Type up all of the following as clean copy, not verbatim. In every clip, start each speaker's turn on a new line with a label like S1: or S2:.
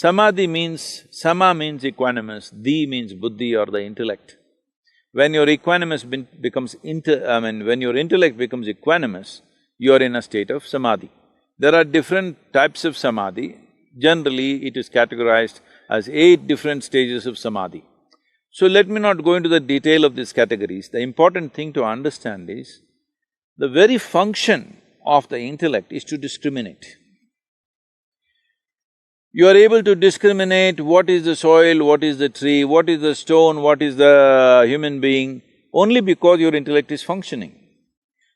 S1: Sama means equanimous, di means buddhi or the intellect. When your equanimous becomes when your intellect becomes equanimous, you are in a state of samadhi. There are different types of samadhi. Generally, it is categorized as 8 different stages of samadhi. So let me not go into the detail of these categories. The important thing to understand is, the very function of the intellect is to discriminate. You are able to discriminate what is the soil, what is the tree, what is the stone, what is the human being, only because your intellect is functioning.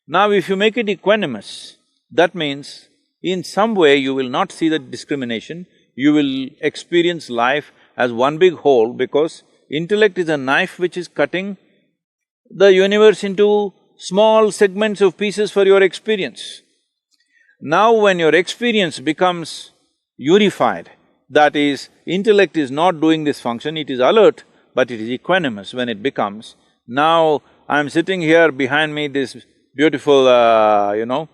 S1: Now if you make it equanimous, that means in some way you will not see the discrimination, you will experience life as one big whole, because intellect is a knife which is cutting the universe into small segments of pieces for your experience. Now when your experience becomes unified, that is, intellect is not doing this function, it is alert, but it is equanimous when it becomes. Now I'm sitting here, behind me this beautiful, Mato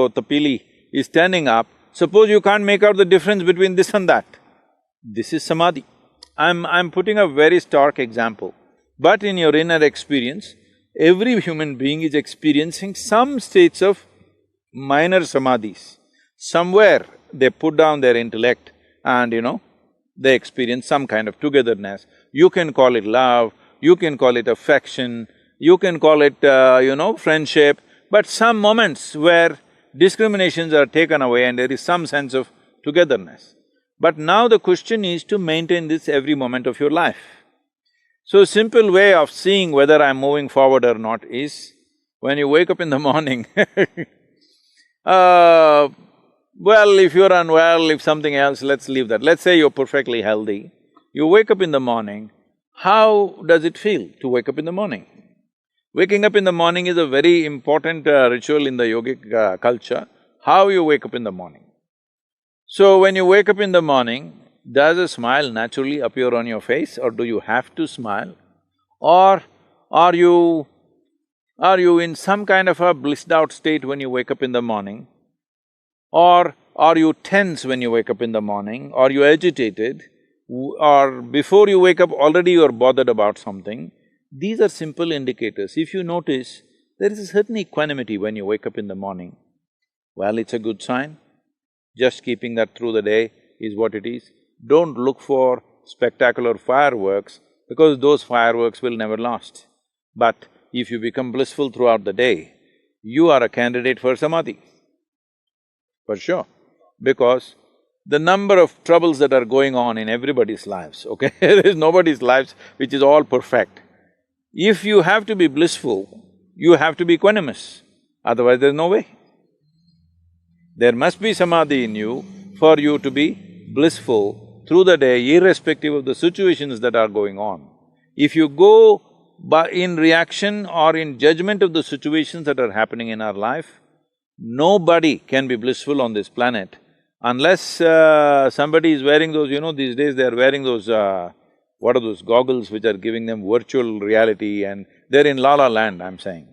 S1: Tapili is standing up. Suppose you can't make out the difference between this and that. This is samadhi. I'm putting a very stark example. But in your inner experience, every human being is experiencing some states of minor samadhis. Somewhere they put down their intellect and, they experience some kind of togetherness. You can call it love, you can call it affection, you can call it, friendship, but some moments where discriminations are taken away and there is some sense of togetherness. But now the question is to maintain this every moment of your life. So simple way of seeing whether I'm moving forward or not is, when you wake up in the morning well, if you're unwell, if something else, let's leave that. Let's say you're perfectly healthy. You wake up in the morning, how does it feel to wake up in the morning? Waking up in the morning is a very important ritual in the yogic culture, how you wake up in the morning. So when you wake up in the morning, does a smile naturally appear on your face, or do you have to smile? Or are you in some kind of a blissed out state when you wake up in the morning? Or are you tense when you wake up in the morning? Are you agitated? Or before you wake up already you're bothered about something? These are simple indicators. If you notice, there is a certain equanimity when you wake up in the morning. Well, it's a good sign. Just keeping that through the day is what it is. Don't look for spectacular fireworks, because those fireworks will never last. But if you become blissful throughout the day, you are a candidate for samadhi, for sure. Because the number of troubles that are going on in everybody's lives, okay? There is nobody's lives which is all perfect. If you have to be blissful, you have to be equanimous, otherwise there's no way. There must be samadhi in you for you to be blissful through the day, irrespective of the situations that are going on. If you go in reaction or in judgment of the situations that are happening in our life, nobody can be blissful on this planet unless somebody is wearing those, these days they are wearing those, what are those goggles which are giving them virtual reality, and they're in La La Land, I'm saying.